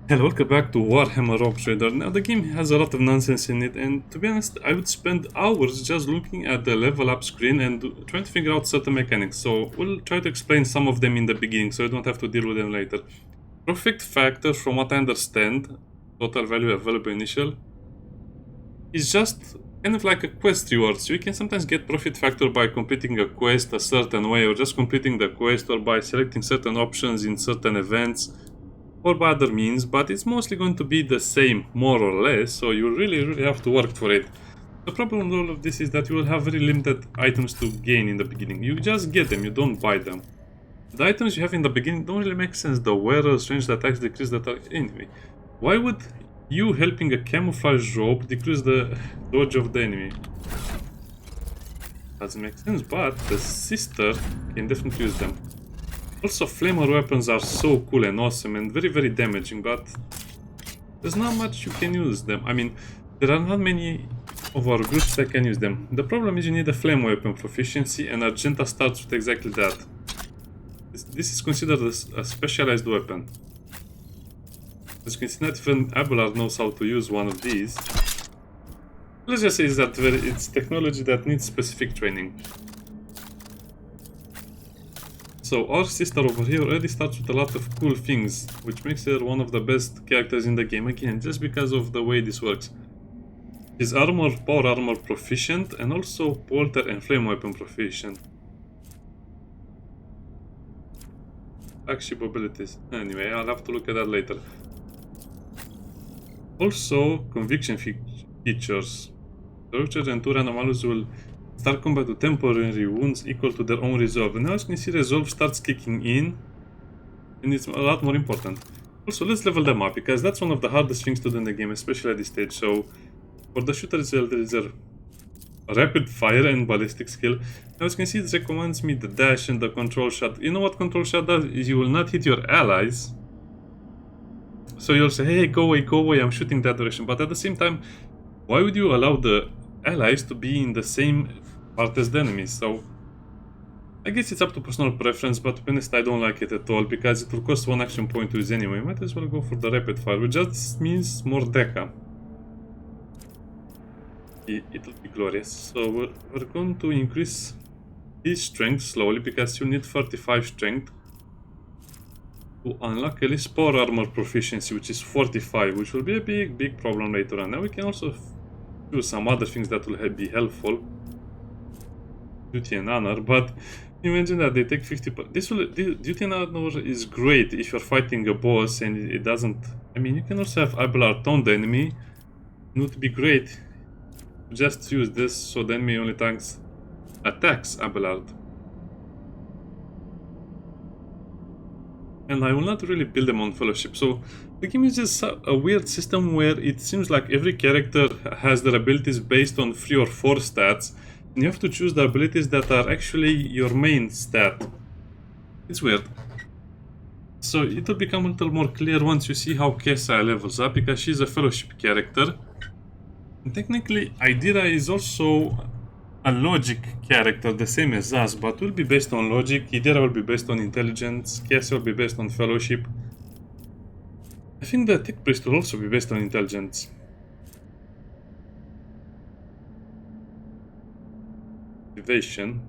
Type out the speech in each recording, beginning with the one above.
Hello, welcome back to Warhammer Rogue Trader. Now the game has a lot of nonsense in it, and to be honest, I would spend hours just looking at the level up screen and trying to figure out certain mechanics. So we'll try to explain some of them in the beginning so you don't have to deal with them later. Profit factor, from what I understand, total value available initial, is just kind of like a quest reward. So you can sometimes get profit factor by completing a quest a certain way, or just completing the quest, or by selecting certain options in certain events, or by other means, but it's mostly going to be the same, more or less, so you really have to work for it. The problem with all of this is that you will have very limited items to gain in the beginning. You just get them, you don't buy them. The items you have in the beginning don't really make sense. The wearers, ranged attacks, decrease the attack. Anyway, why would you helping a camouflage robe decrease the dodge of the enemy? Doesn't make sense, but the sister can definitely use them. Also, flamer weapons are so cool and awesome and very damaging, but there's not much you can use them. I mean, there are not many of our groups that can use them. The problem is you need a flame weapon proficiency, and Argenta starts with exactly that. This is considered a specialized weapon. As you can see, not even Abelard knows how to use one of these. Let's just say that it's technology that needs specific training. So our sister over here already starts with a lot of cool things, which makes her one of the best characters in the game, again, just because of the way this works. She's power armor proficient, and also bolter and flame weapon proficient. Flagship abilities. Anyway, I'll have to look at that later. Also, conviction features. Structure and 2 random allies will start combat with temporary wounds equal to their own resolve. And now as you can see, resolve starts kicking in, and it's a lot more important. Also, let's level them up, because that's one of the hardest things to do in the game, especially at this stage. So, for the shooter there is a rapid fire and ballistic skill. Now as you can see, it recommends me the dash and the control shot. You know what control shot does? Is you will not hit your allies. So you'll say, hey, go away, I'm shooting that direction. But at the same time, why would you allow the allies to be in the same part as the enemies? So I guess it's up to personal preference, but to be honest, I don't like it at all, because it will cost 1 action point to use anyway. Might as well go for the rapid fire, which just means more deca. It'll be glorious. So we're going to increase his strength slowly, because you need 35 strength to unlock at least power armor proficiency, which is 45, which will be a big problem later on. Now we can also do some other things that will be helpful. Duty and honor, but imagine that they take 50. Duty and honor is great if you're fighting a boss and it doesn't. I mean, you can also have Abelard on the enemy. It would be great. Just use this so the enemy only attacks Abelard. And I will not really build them on fellowship. So the game is just a weird system where it seems like every character has their abilities based on 3 or 4 stats, and you have to choose the abilities that are actually your main stat. It's weird. So it'll become a little more clear once you see how Kessa levels up, because she's a fellowship character. And technically, Idira is also a logic character, the same as us, but will be based on logic. Idira will be based on intelligence. Kessa will be based on fellowship. I think the Tech Priest will also be based on intelligence. Evasion.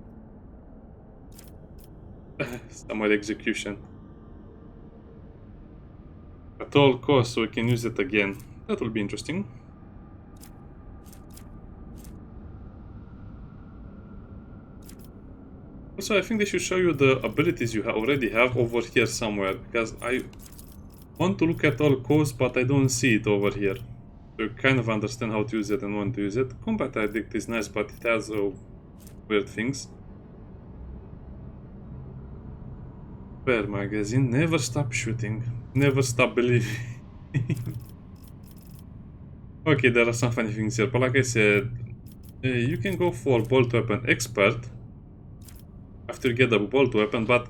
Somewhere execution. At all costs, so we can use it again. That will be interesting. Also, I think they should show you the abilities you already have over here somewhere, because I want to look at all costs, but I don't see it over here. So you kind of understand how to use it and want to use it. Combat Addict is nice, but it has weird things. Bear magazine, never stop shooting, never stop believing. Okay, there are some funny things here, but like I said, you can go for bolt weapon expert after you get a bolt weapon, but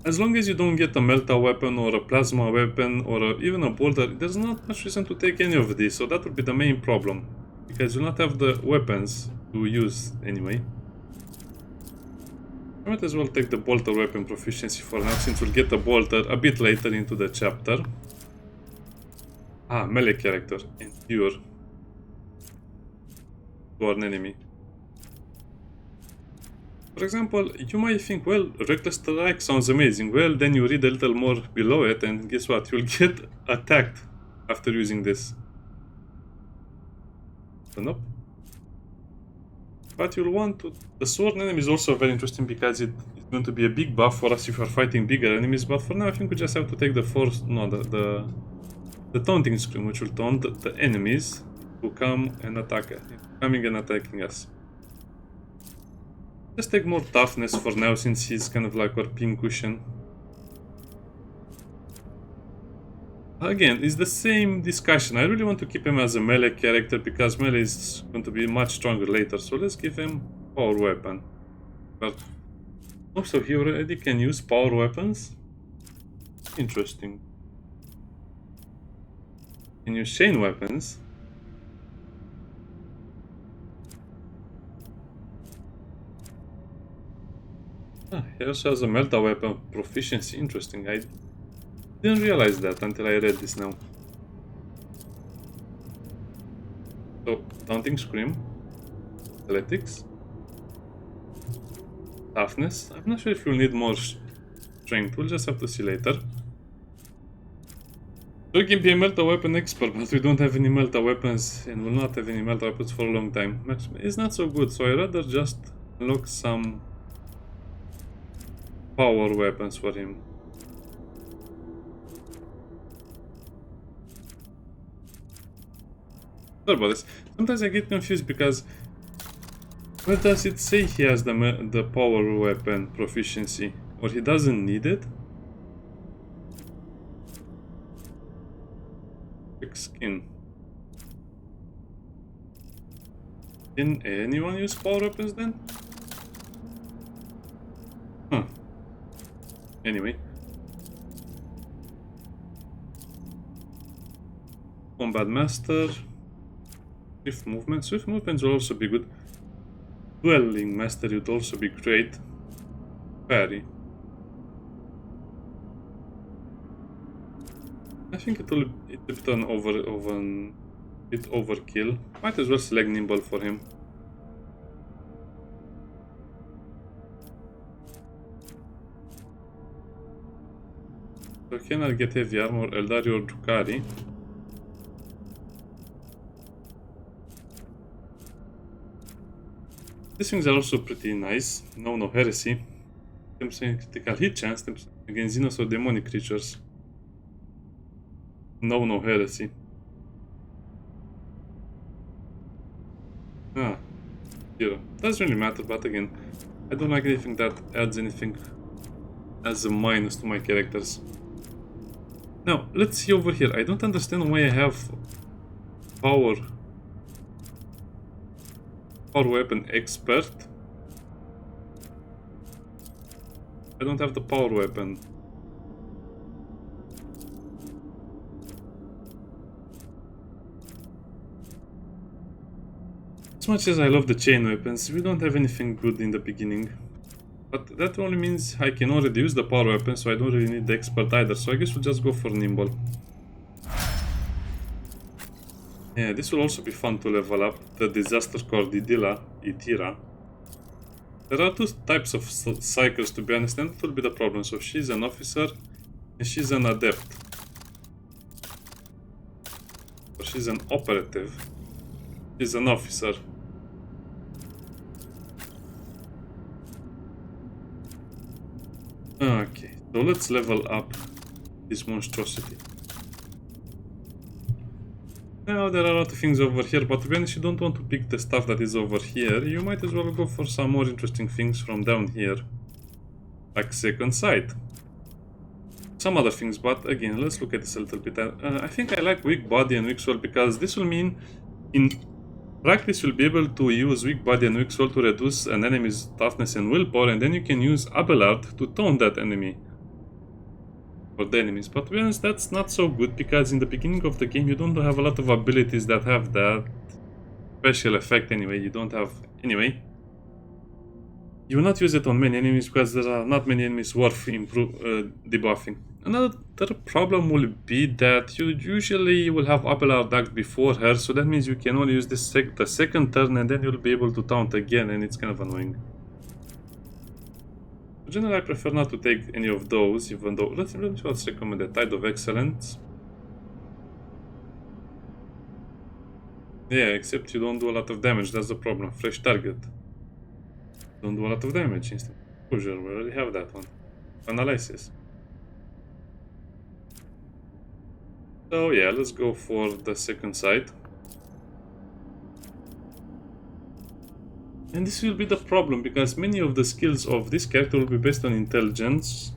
as long as you don't get a melta weapon or a plasma weapon or even a bolter, there's not much reason to take any of these, so that would be the main problem, because you'll not have the weapons to use anyway. I might as well take the bolter weapon proficiency for now, since we'll get the bolter a bit later into the chapter. Melee character. Endure. To an enemy. For example, you might think, well, Reckless Strike sounds amazing. Well, then you read a little more below it, and guess what? You'll get attacked after using this. So, nope. But you'll want to... The sword enemy is also very interesting because it's going to be a big buff for us if you're fighting bigger enemies, but for now I think we just have to take the force... No, the taunting scream, which will taunt the enemies who come and attack us. Coming and attacking us. Just take more toughness for now, since he's kind of like our pincushion. Again, it's the same discussion. I really want to keep him as a melee character because melee is going to be much stronger later. So let's give him power weapon. But also he already can use power weapons. Interesting. Can use chain weapons. He also has a melta weapon proficiency. Interesting. I didn't realize that until I read this now. So, Taunting Scream, Athletics, Toughness. I'm not sure if you'll need more strength, we'll just have to see later. So we can be a melta weapon expert, but we don't have any melta weapons and will not have any melta weapons for a long time. It's not so good, so I'd rather just unlock some power weapons for him. Sorry about this. Sometimes I get confused because where does it say he has the power weapon proficiency, or he doesn't need it? Quick skin. Can anyone use power weapons then? Huh. Anyway. Combat Master. Swift movement. Swift movements will also be good. Dwelling Master would also be great. Parry. I think it's a bit overkill. Might as well select Nimble for him. So can I get heavy armor, Eldari or Drukhari? These things are also pretty nice. No heresy. 10% critical hit chance, 10% against Xenos or demonic creatures. No heresy. Zero. Doesn't really matter, but again, I don't like anything that adds anything as a minus to my characters. Now, let's see over here. I don't understand why I have power weapon expert. I don't have the power weapon. As much as I love the chain weapons, we don't have anything good in the beginning. But that only means I can already use the power weapon, so I don't really need the expert either. So I guess we'll just go for Nimble. Yeah, this will also be fun to level up. The Disaster Core Itira. There are two types of cycles, to be honest, and that will be the problem. So she's an officer and she's an adept. So she's an operative. She's an officer. Okay, so let's level up this monstrosity. Now there are a lot of things over here, but to be honest, you don't want to pick the stuff that is over here. You might as well go for some more interesting things from down here. Like Second Sight. Some other things, but again, let's look at this a little bit. I think I like Weak Body and Weak Soul because this will mean in practice you'll be able to use Weak Body and Weak Soul to reduce an enemy's toughness and willpower, and then you can use Abelard to taunt that enemy. For the enemies, but to be honest, that's not so good because in the beginning of the game you don't have a lot of abilities that have that special effect anyway. You don't have... Anyway, you will not use it on many enemies because there are not many enemies worth debuffing. Another problem will be that you usually will have Abelard act before her, so that means you can only use this the second turn and then you'll be able to taunt again, and it's kind of annoying. In general, I prefer not to take any of those, even though let's recommend the Tide of Excellence. Yeah, except you don't do a lot of damage, that's the problem. Fresh target. Don't do a lot of damage. Instant exposure, we already have that one. Analysis. So yeah, let's go for the second side. And this will be the problem, because many of the skills of this character will be based on intelligence.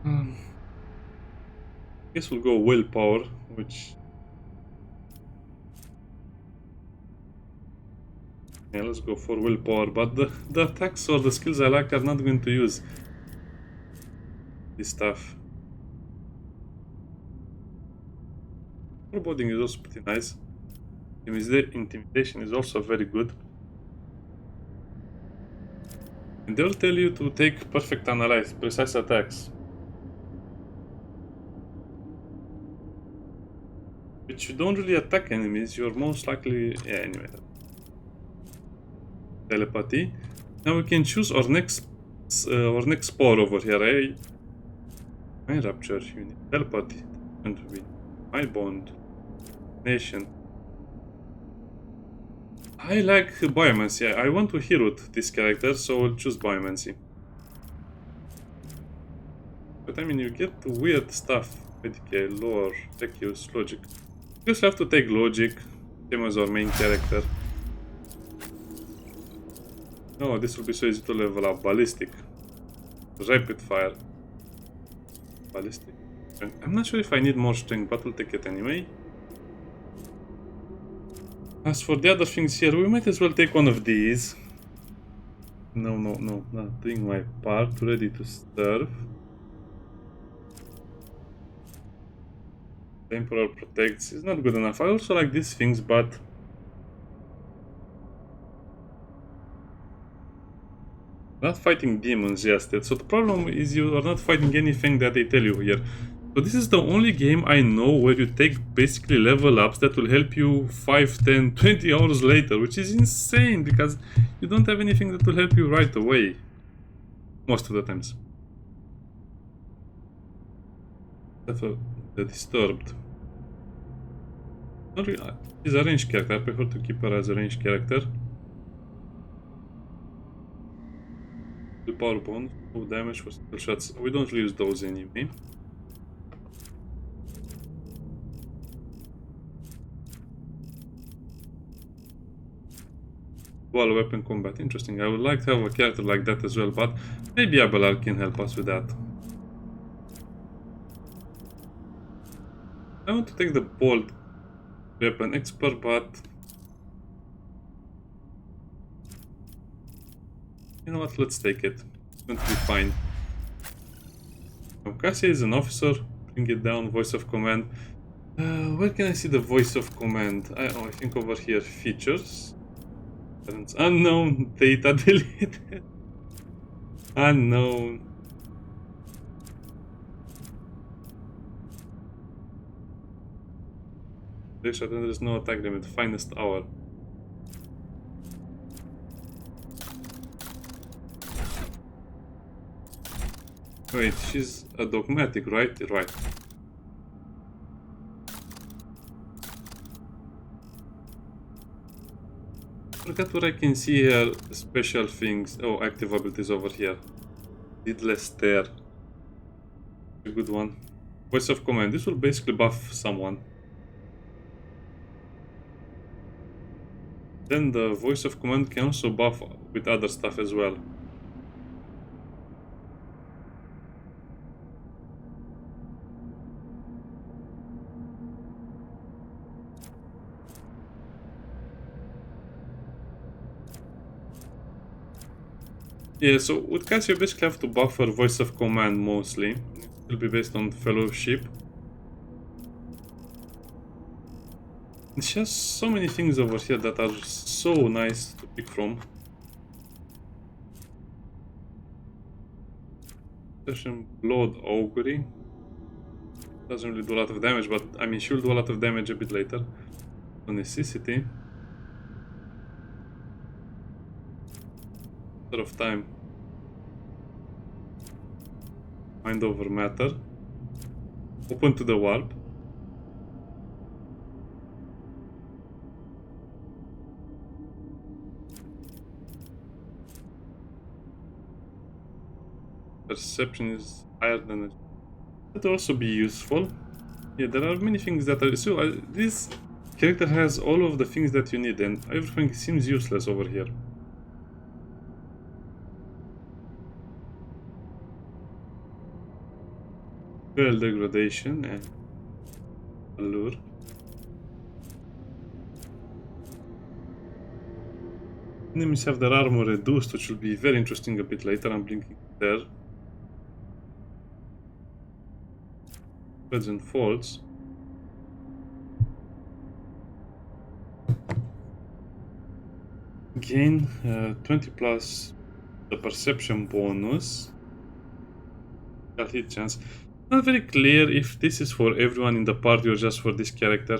I guess we'll go willpower, which... Yeah, let's go for willpower, but the attacks or the skills I like are not going to use this stuff. Foreboding is also pretty nice. Intimidation is also very good. And they'll tell you to take perfect analyze, precise attacks. Which you don't really attack enemies, you're most likely... Yeah, anyway. Telepathy. Now we can choose our next power over here, eh? Mind Rapture, unit, telepathy, and we... My bond. Nation. I like Biomancy. I want to hero this character, so I'll choose Biomancy. But I mean, you get weird stuff. Medicaid, lore, tech use, logic. You just have to take logic, same as our main character. Oh, this will be so easy to level up. Ballistic. Rapid fire. Ballistic. I'm not sure if I need more strength, but we'll take it anyway. As for the other things here, we might as well take one of these. No, not doing my part. Ready to serve. The Emperor protects is not good enough. I also like these things, but... Not fighting demons just yet. So the problem is you are not fighting anything that they tell you here. So this is the only game I know where you take basically level ups that will help you 5, 10, 20 hours later, which is insane because you don't have anything that will help you right away. Most of the times. That's the Disturbed. She's a ranged character. I prefer to keep her as a ranged character. The power bond, no damage for single shots. We don't use those anyway. Dual weapon combat, interesting. I would like to have a character like that as well, but maybe Abelard can help us with that. I want to take the bold weapon expert, but you know what, let's take it. It's going to be fine. Now, Cassia is an officer. Bring it down, voice of command. Where can I see the voice of command? I think over here, features. Unknown, data deleted. Unknown. There is no attack limit, finest hour. Wait, she's a dogmatic, right? Right. Look at what I can see here. Special things. Oh, active abilities over here. Needless Stare. A good one. Voice of command. This will basically buff someone. Then the voice of command can also buff with other stuff as well. Yeah, so with Cassia you basically have to buff her voice of command mostly. It will be based on fellowship. And she has so many things over here that are so nice to pick from. Session Blood Augury. Doesn't really do a lot of damage, but I mean, she'll do a lot of damage a bit later. So necessity. Sort of time. Mind over matter. Open to the warp. Perception is higher than it. That will also be useful. Yeah, there are many things that are... So, this character has all of the things that you need, and everything seems useless over here. Spell degradation and allure. Enemies have their armor reduced, which will be very interesting a bit later. I'm blinking there. Spreads and folds. Gain 20 plus the perception bonus. Hit chance. Not very clear if this is for everyone in the party or just for this character.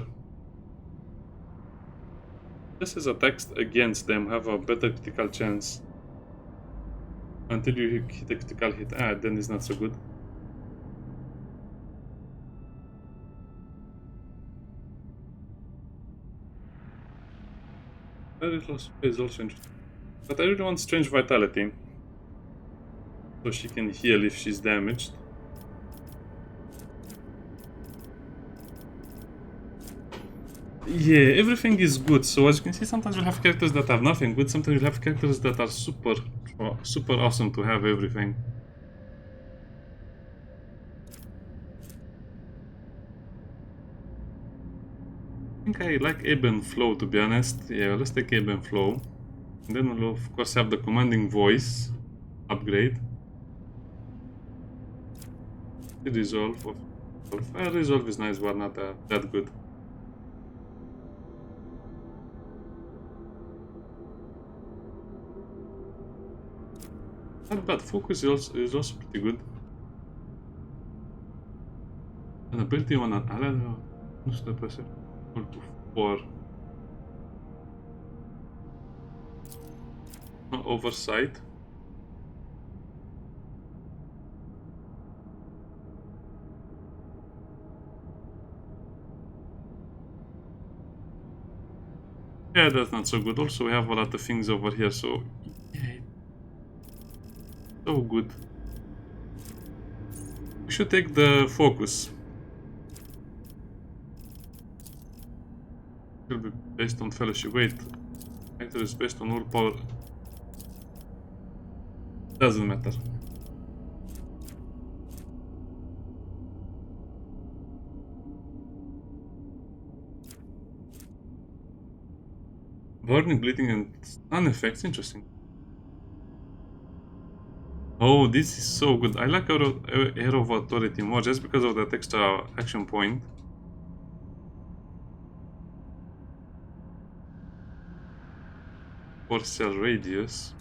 Just as attacks against them have a better critical chance. Until you hit a critical hit, then it's not so good. Very close is also interesting. But I really want Strange Vitality. So she can heal if she's damaged. Yeah, everything is good. So as you can see, sometimes you'll have characters that have nothing good. Sometimes you'll have characters that are super awesome to have everything. I think I like Ebb and Flow, to be honest. Yeah, let's take Ebb and Flow. And then we'll of course have the Commanding Voice upgrade. The Resolve. Resolve is nice, but not that good. Not bad. Focus is also pretty good. An ability on an ally. Nu știu de pe to 4. Oversight. Yeah, that's not so good. Also, we have a lot of things over here, so yeah, so good. We should take the focus. It will be based on fellowship. Wait, actor is based on all power. Doesn't matter. Burning, bleeding, and stun effects. Interesting. Oh, this is so good. I like Air of Authority more just because of that extra action point. Or cell radius.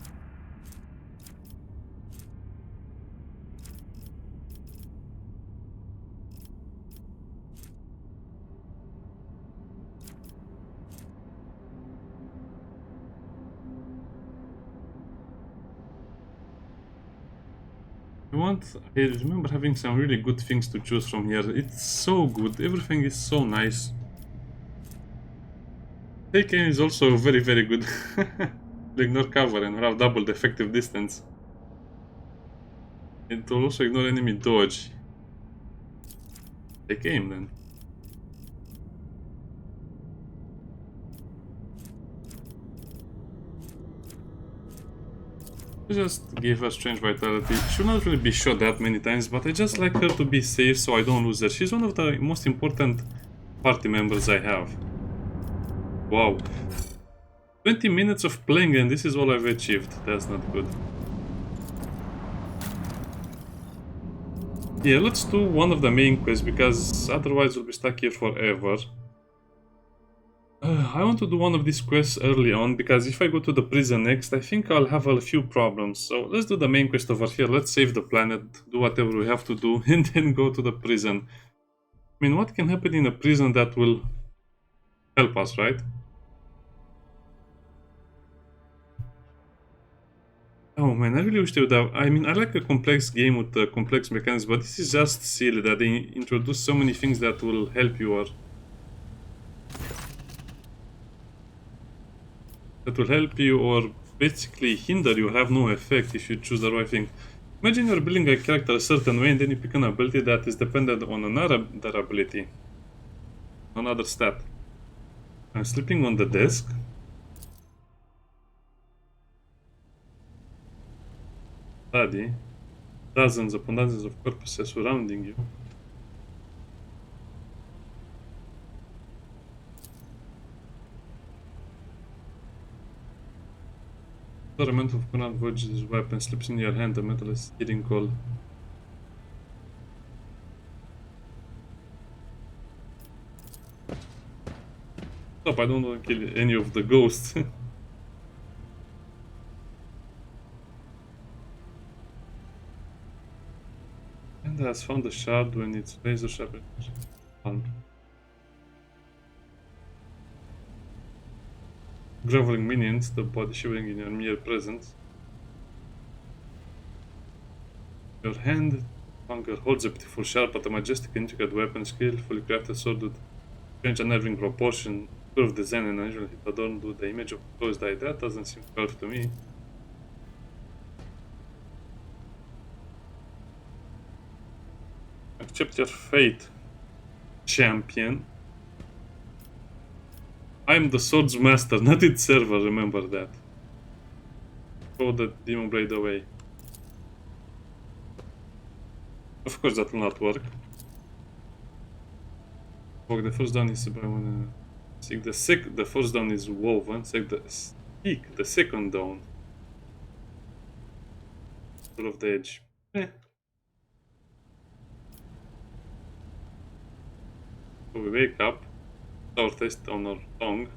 I remember having some really good things to choose from here. It's so good. Everything is so nice. Taken is also very good. Ignore cover and have double the effective distance. It will also ignore enemy dodge. Take aim then. Just give her Strange Vitality. She will not really be shot that many times, but I just like her to be safe so I don't lose her. She's one of the most important party members I have. Wow. 20 minutes of playing and this is all I've achieved. That's not good. Yeah, let's do one of the main quests because otherwise we'll be stuck here forever. I want to do one of these quests early on, because if I go to the prison next, I think I'll have a few problems. So let's do the main quest over here. Let's save the planet, do whatever we have to do, and then go to the prison. I mean, what can happen in a prison that will help us, right? Oh man, I really wish they would have. I mean, I like a complex game with complex mechanics, but this is just silly that they introduce so many things that will help you, or basically hinder you, have no effect if you choose the right thing. Imagine you're building a character a certain way and then you pick an ability that is dependent on another ability, another stat. I'm sleeping on the desk. Study. Dozens upon dozens of corpses surrounding you. The element of command voyages weapon slips in your hand, the metal is getting cold. Stop, I don't want to kill any of the ghosts. And has found a shard when it's razor sharp. Groveling minions, the body shivering in your mere presence. Your hand longer holds a beautiful sharp but a majestic intricate weapon, skillfully crafted sword with strange unnerving proportion, curved design and unusual hit adorned with the image of a closed eye. That doesn't seem curved to me. Accept your fate, champion. I am the sword's master, not its server, remember that. Throw the demon blade away. Of course that will not work. Oh, the first down is seek the first down is woven, seek the second down. Full of the edge. So we wake up, our taste on our tongue.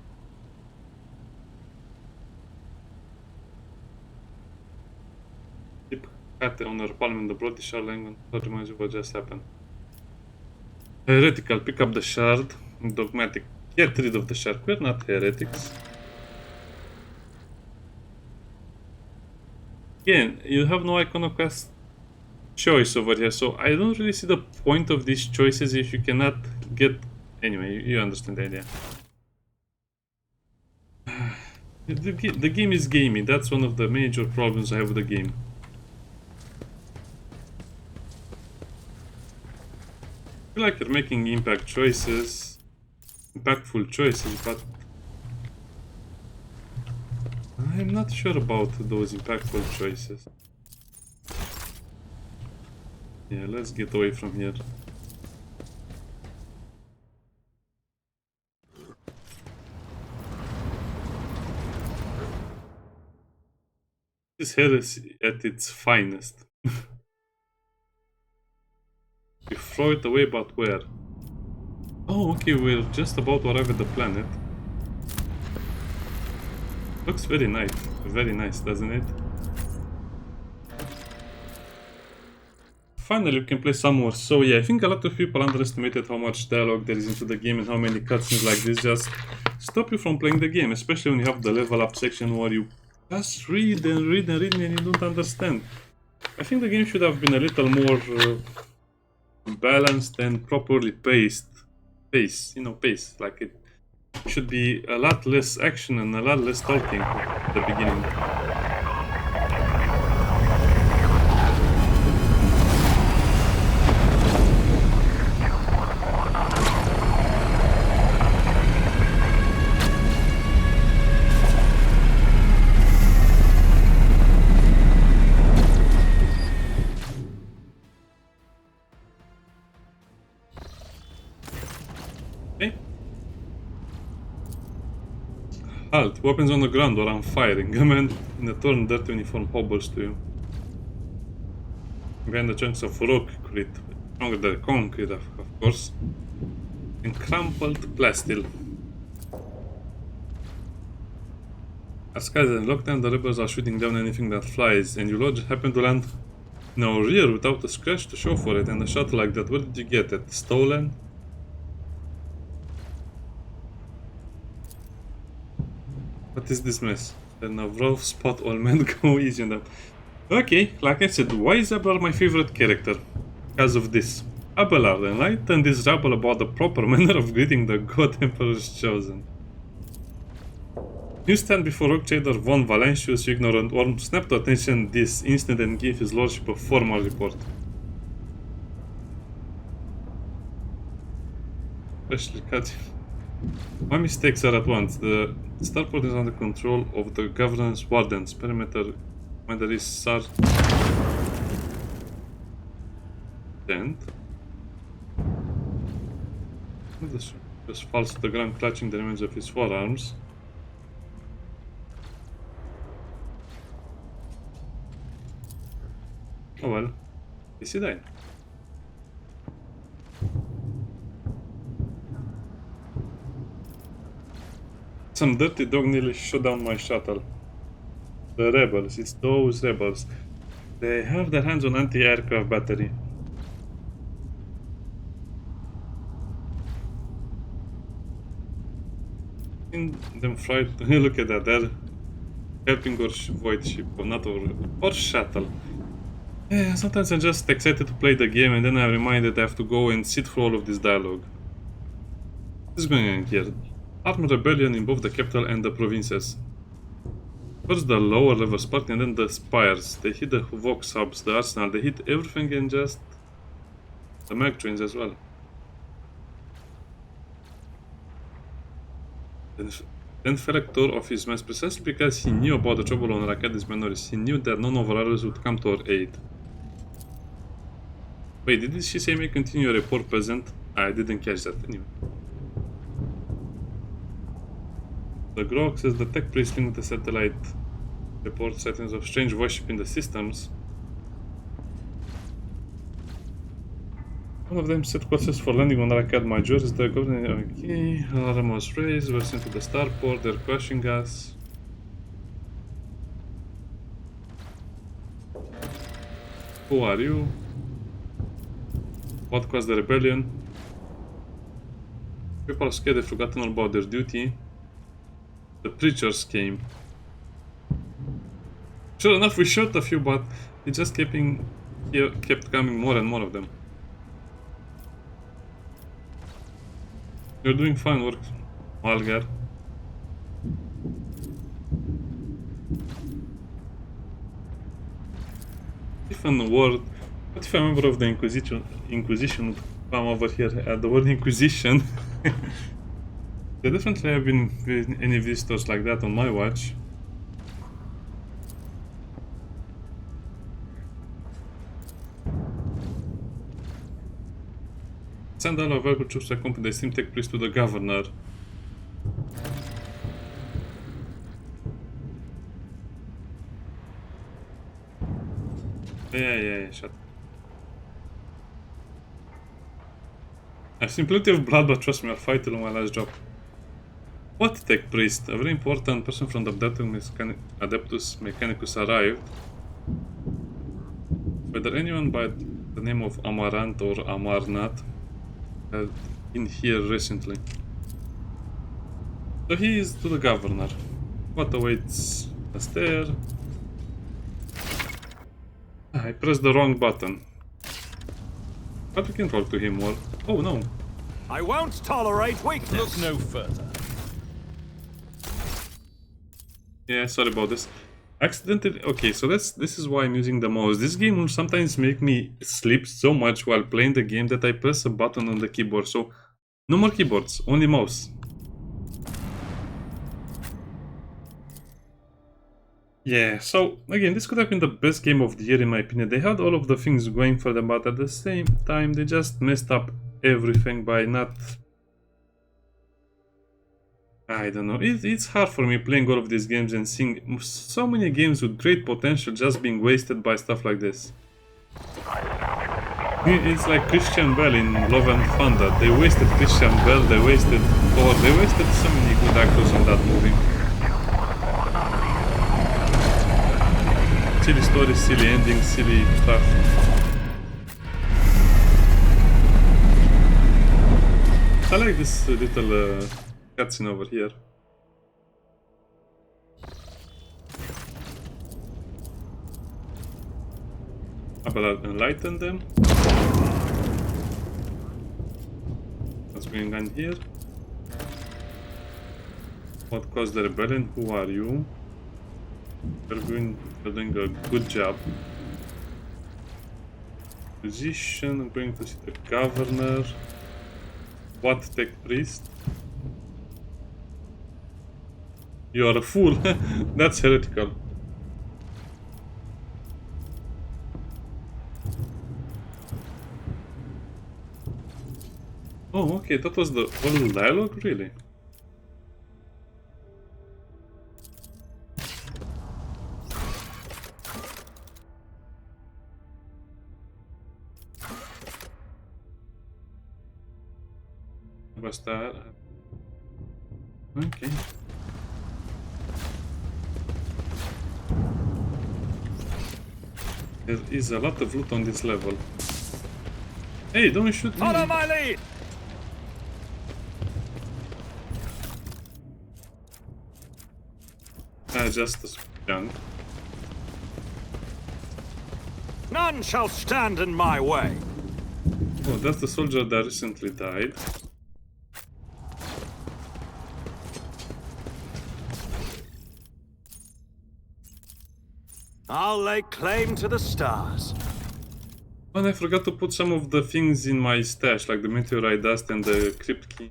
Keep cat on our palm and the bloody shard language that reminds you what just happened. Heretical, pick up the shard. Dogmatic, get rid of the shard. We're not heretics. Again, you have no iconoclast choice over here, so I don't really see the point of these choices if you cannot get... Anyway, you understand the idea. The game is gamey, that's one of the major problems I have with the game. I feel like you're making impactful choices, but I'm not sure about those impactful choices. Yeah, let's get away from here. This is heresy at its finest. You throw it away, but where? Oh, okay, we're just about to arrive at the planet. Looks very nice, doesn't it? Finally, we can play some more. So yeah, I think a lot of people underestimated how much dialogue there is into the game and how many cutscenes like this just stop you from playing the game, especially when you have the level up section where you just read and read and read and you don't understand. I think the game should have been a little more balanced and properly paced. Pace. Like it should be a lot less action and a lot less talking at the beginning. Halt! Weapons on the ground or I'm firing. A man in a torn, dirty uniform hobbles to you. Behind the chunks of rock stronger than concrete, of course, and crumpled plastil. Our skies are locked down, the rebels are shooting down anything that flies, and you just happen to land in our rear without a scratch to show for it, and a shot like that. Where did you get it? Stolen? What is this mess? Then a rough spot, all men go easy on them. Okay, like I said, why is Abelard my favorite character? Because of this. Abelard enlightened this rabble about the proper manner of greeting the God Emperor's chosen. You stand before Rykad von Valentius, ignorant Orm, snapped to attention this instant and gave his lordship a formal report. Especially cut. My mistakes are at once. The starport is under control of the governance wardens. Perimeter Minoris Sergeant. This just falls to the ground, clutching the remains of his forearms. Oh well, is he died? Some dirty dog nearly shot down my shuttle. The rebels, it's those rebels. They have their hands on anti-aircraft battery. In them fright, look at that, they're helping our void ship, or not our shuttle. Yeah, sometimes I'm just excited to play the game and then I'm reminded I have to go and sit through all of this dialogue. What's going on here? Armed rebellion in both the capital and the provinces. First the lower level spark and then the spires. They hit the Vox hubs, the arsenal, they hit everything and just the mag trains as well. Then Ferek tore off his mask precisely because he knew about the trouble on Rykad's Minoris. He knew that none of our allies would come to our aid. Wait, did she say may continue a report present? I didn't catch that anyway. The Grok says the tech priest linked the satellite report sightings of strange worship in the systems. One of them set courses for landing on Rykad Major. Is the government okay? Alarm was raised, we're sent to the starport, they're crushing us. Who are you? What caused the rebellion? People are scared they've forgotten all about their duty. The preachers came. Sure enough, we shot a few, but it just kept coming more and more of them. You're doing fine work, Malgar. If in the world, what if a member of the Inquisition would come over here at the word Inquisition? There definitely have been any visitors like that on my watch. Send all of our troops to accompany the steam tech priest to the governor. Yeah, shut. I've seen plenty of blood, but trust me, I'll fight till my last drop. What tech priest? A very important person from the Adeptus Mechanicus arrived. Whether anyone by the name of Amarant or Amarnat has been here recently. So he is to the governor. What awaits us there? I pressed the wrong button. But we can talk to him more. Oh no. I won't tolerate weakness. Look no further. Yeah, sorry about this. Accidentally. Okay, so this is why I'm using the mouse. This game will sometimes make me sleep so much while playing the game that I press a button on the keyboard. So no more keyboards, only mouse. Yeah, so again, this could have been the best game of the year in my opinion. They had all of the things going for them, but at the same time they just messed up everything by not... I don't know, it's hard for me playing all of these games and seeing so many games with great potential just being wasted by stuff like this. It's like Christian Bale in Love and Thunder. They wasted Christian Bale, they wasted Thor, they wasted so many good actors on that movie. silly stories, silly endings, silly stuff. I like this little cutscene over here. About enlighten them. What's going on here? What caused the rebellion? Who are you? You're doing a good job. Position. I'm going to see the governor. What tech priest? You are a fool. That's heretical. Oh, okay, that was the whole dialogue, really? Was that? Okay. There is a lot of loot on this level. Hey, don't shoot me! Follow my lead! Just a junk. None shall stand in my way. Oh, that's the soldier that recently died. I'll lay claim to the stars. And I forgot to put some of the things in my stash, like the meteorite dust and the crypt key.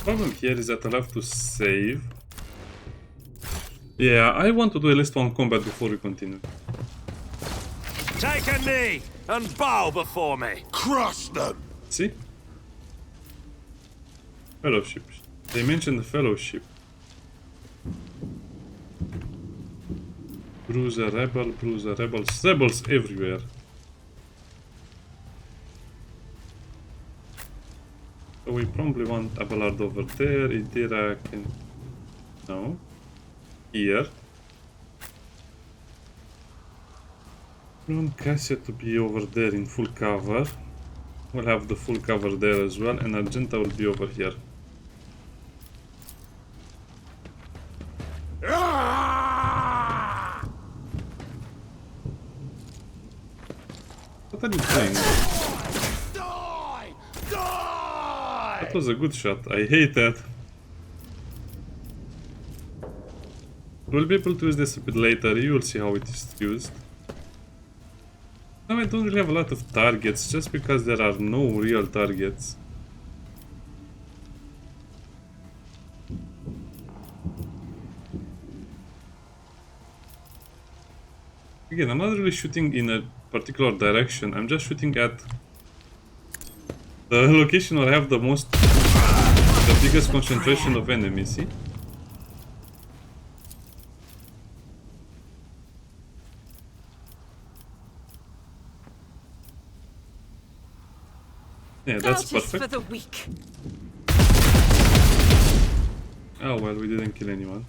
Problem here is that I'll have to save. Yeah, I want to do at least one combat before we continue. Take a knee and bow before me. Crush them! See? Fellowship. They mentioned the fellowship. Bruiser, rebels. Rebels everywhere. So we probably want Abelard over there, Idira can... No. Here. We want Cassia to be over there in full cover. We'll have the full cover there as well, and Argenta will be over here. What are you doing? Die! Die! That was a good shot. I hate that. We'll be able to use this a bit later. You will see how it is used. Now I don't really have a lot of targets, just because there are no real targets. Again, I'm not really shooting in a particular direction. I'm just shooting at the location where I have the biggest concentration of enemies, see? Yeah, that's perfect. For the weak. Oh well, we didn't kill anyone.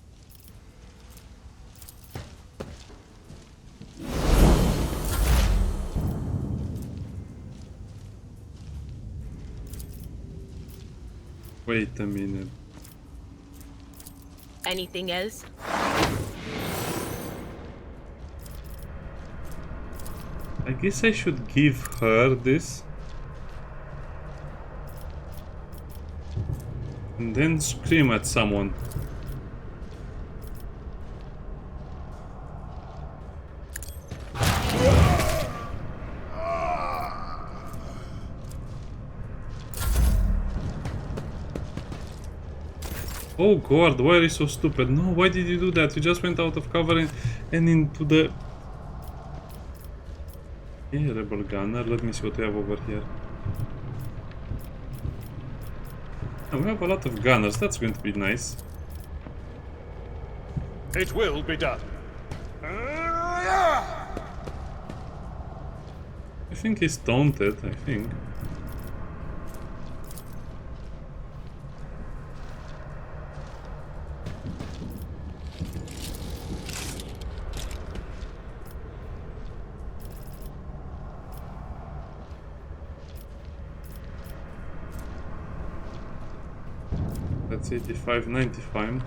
Wait a minute. Anything else? I guess I should give her this. And then scream at someone. Oh god, why are you so stupid? No, why did you do that? You just went out of cover and into the... Yeah, rebel gunner. Let me see what we have over here. Oh, we have a lot of gunners. That's going to be nice. It will be done. I think he's taunted, I think. That's 85, 95.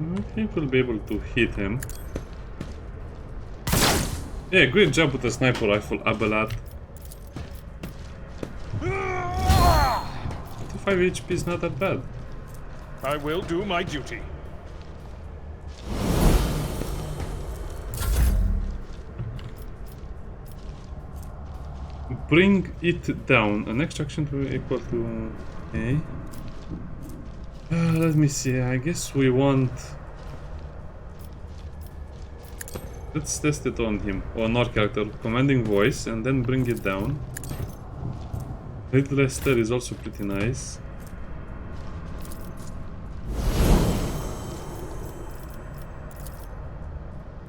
I think we'll be able to hit him. Yeah, great job with the sniper rifle, Abelard. 25 HP is not that bad. I will do my duty. Bring it down. An extraction to equal to. Okay. Let me see. I guess we want. Let's test it on him, on our character. Commanding voice, and then bring it down. Little Esther is also pretty nice.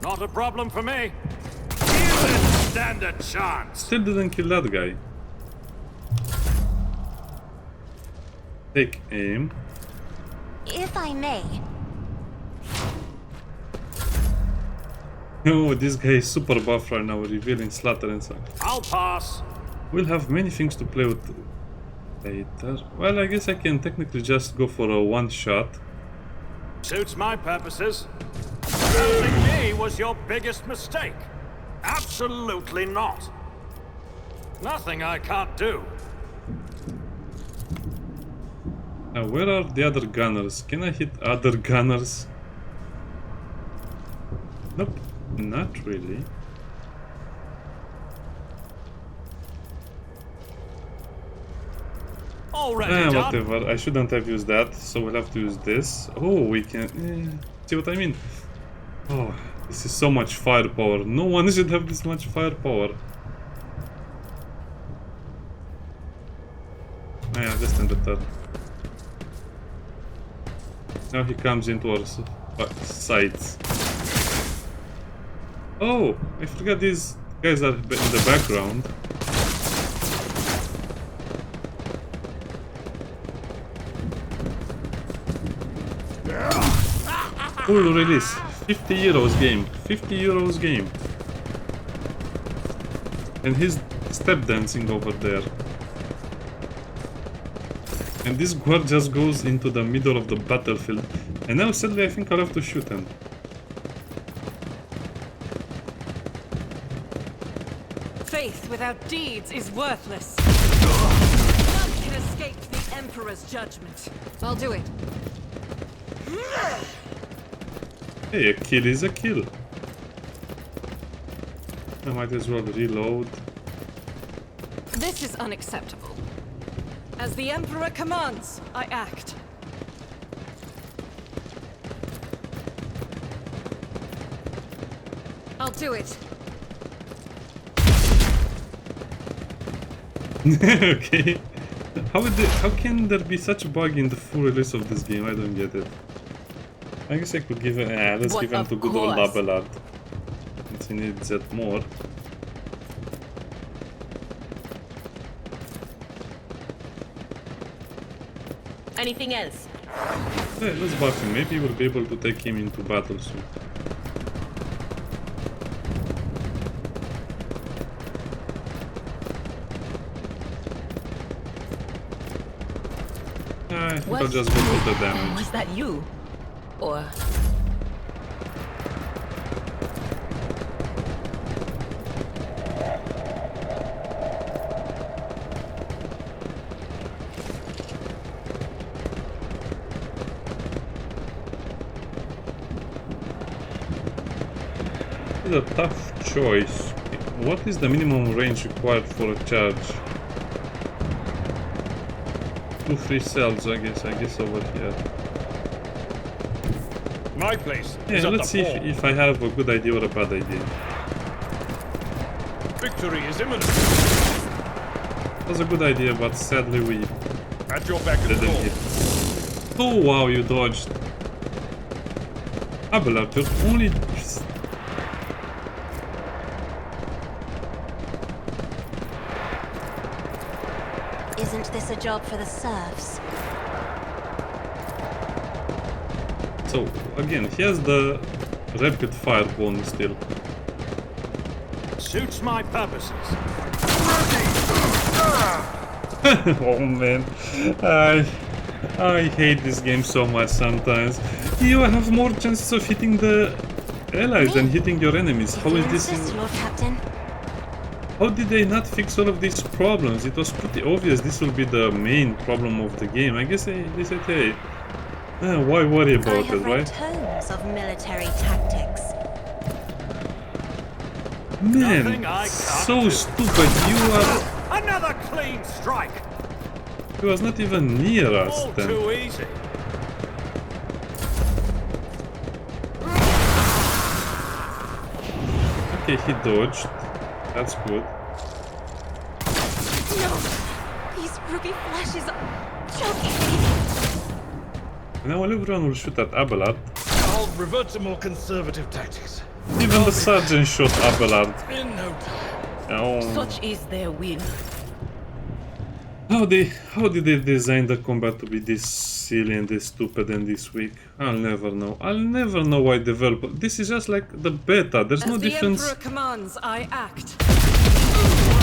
Not a problem for me. You didn't stand a chance. Still didn't kill that guy. Take aim. If I may. Oh, this guy is super buff right now, revealing Slaughter and so. I'll pass. We'll have many things to play with later. Well, I guess I can technically just go for a one shot. Suits my purposes. Choosing me was your biggest mistake. Absolutely not. Nothing I can't do. Now, where are the other gunners? Can I hit other gunners? Nope, not really. Already done. Whatever, I shouldn't have used that, so we'll have to use this. Oh, we can... see what I mean? Oh, this is so much firepower. No one should have this much firepower. Yeah, just in the turn. Now he comes into our sights. Oh, I forgot these guys are in the background. Full release. 50 euros game. 50 euros game. And he's step dancing over there. And this guard just goes into the middle of the battlefield. And now sadly I think I'll have to shoot him. Faith without deeds is worthless. None can escape the Emperor's judgment. I'll do it. Hey, a kill is a kill. I might as well reload. This is unacceptable. As the Emperor commands, I act. I'll do it. Okay. How can there be such a bug in the full release of this game? I don't get it. I guess I could give it. Let's give him to good old Abelard. Since he needs that more. Anything else? Yeah, let's buff him. Maybe we'll be able to take him into battle soon. I think I'll just go for the damage. Was that you? Or... It's a tough choice. What is the minimum range required for a charge? 2-3 cells, I guess over here. My place. Yeah, let's see if I have a good idea or a bad idea. Victory is imminent. That's a good idea, but sadly we At your beck and didn't call. hit. Oh wow, you dodged. Abelard, you're only... Isn't this a job for the serfs? So, again, he has the rapid fire bonus still. Suits my purposes. Oh man, I hate this game so much sometimes. You have more chances of hitting the allies than hitting your enemies. How If you is this? insist, Lord Captain. How did they not fix all of these problems? It was pretty obvious this will be the main problem of the game. I guess they said, hey, why worry I about it, have read right? tomes of military tactics. Man, Nothing I can't so do. stupid. Another clean strike. He was not even near us All then. too easy. Okay, he dodged. That's good. No! These ruby flashes are choking me. Now everyone will shoot at Abelard. I'll revert to more conservative tactics. Even the sergeant shot Abelard. In no time. Oh. Such is their will. How did they design the combat to be this silly and this stupid and this weak? I'll never know. I'll never know why developer. This is just like the beta. There's no As the difference Emperor commands, I act.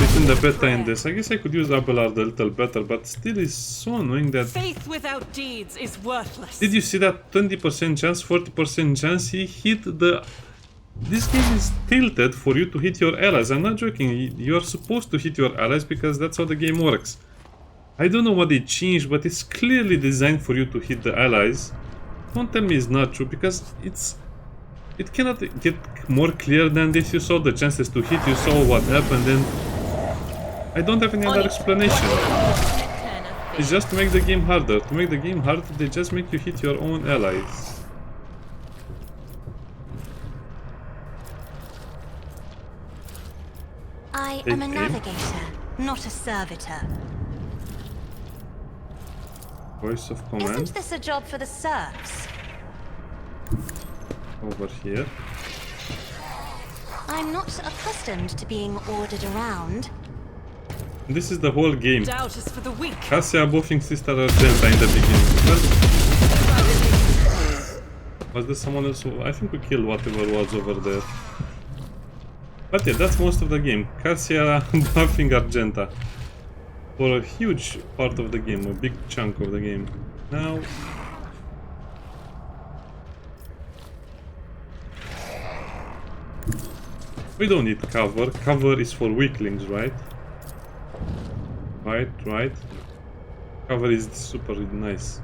between the beta and this. I guess I could use Abelard a little better, but still it's so annoying that. Faith without deeds is worthless. Did you see that 20% chance, 40% chance he hit the. This game is tilted for you to hit your allies. I'm not joking. You are supposed to hit your allies because that's how the game works. I don't know what they changed, but it's clearly designed for you to hit the allies. Don't tell me it's not true, because it cannot get more clear than this. You saw the chances to hit, you saw what happened, and I don't have any other explanation. It's just to make the game harder. To make the game harder, they just make you hit your own allies. I am a Okay. navigator, not a servitor. Voice of command Isn't this a job for the serfs? over here. I'm not accustomed to being ordered around. This is the whole game. Doubt is for the weak. Cassia buffing Sister Argenta in the beginning. Was there someone else? I think we killed whatever was over there. But yeah, that's most of the game. Cassia buffing Argenta. For a huge part of the game, a big chunk of the game. Now... we don't need cover. Cover is for weaklings, right? Right. Cover is super nice.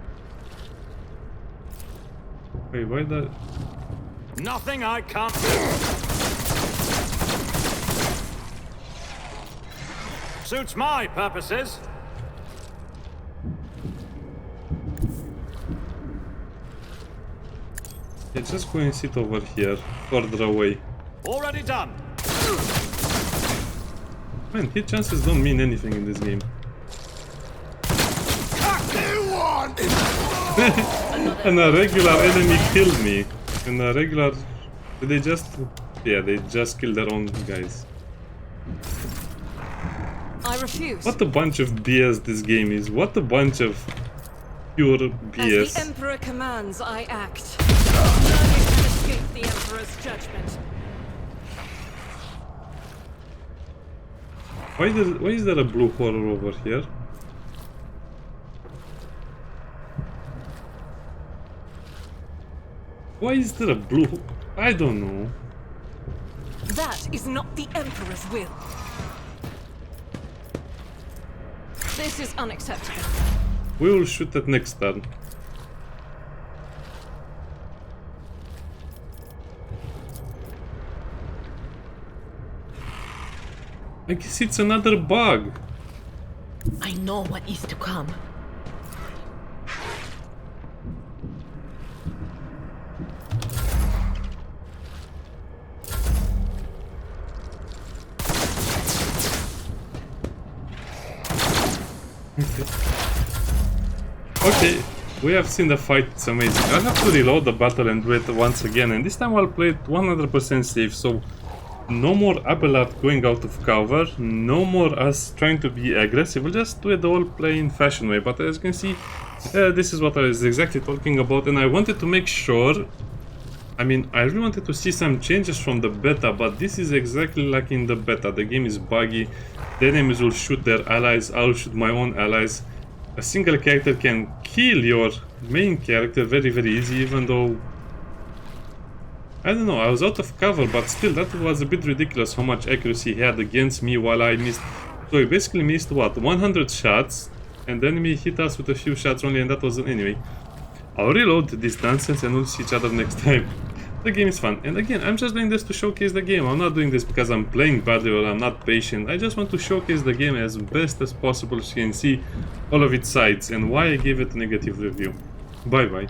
Wait, why the... Nothing I can't do. Suits my purposes. Yeah, just go and sit over here, further away. Already done. Man, hit chances don't mean anything in this game. You want it? And a regular enemy killed me. And a regular... they just... yeah, they just killed their own guys. I refuse. What a bunch of BS this game is. What a bunch of pure As the BS. Emperor commands, I act. None can escape the Emperor's judgment. Why is there a blue horror over here? Why is there a blue... I don't know. That is not the Emperor's will. This is unacceptable. We will shoot at next turn. I guess it's another bug. I know what is to come. Okay, we have seen the fight, it's amazing. I'll have to reload the battle and do it once again, and this time I'll play it 100% safe, so no more Abelard going out of cover, no more us trying to be aggressive, we'll just do it the old plain fashion way. But as you can see, this is what I was exactly talking about, and I wanted to make sure I mean, I really wanted to see some changes from the beta, but this is exactly like in the beta. The game is buggy, the enemies will shoot their allies, I'll shoot my own allies. A single character can kill your main character very easy, even though... I don't know, I was out of cover, but still that was a bit ridiculous how much accuracy he had against me while I missed... So he basically missed, what, 100 shots, and the enemy hit us with a few shots only, and that was an enemy. I'll reload this nonsense and we'll see each other next time. The game is fun, and again, I'm just doing this to showcase the game. I'm not doing this because I'm playing badly or I'm not patient. I just want to showcase the game as best as possible so you can see all of its sides and why I gave it a negative review. Bye bye.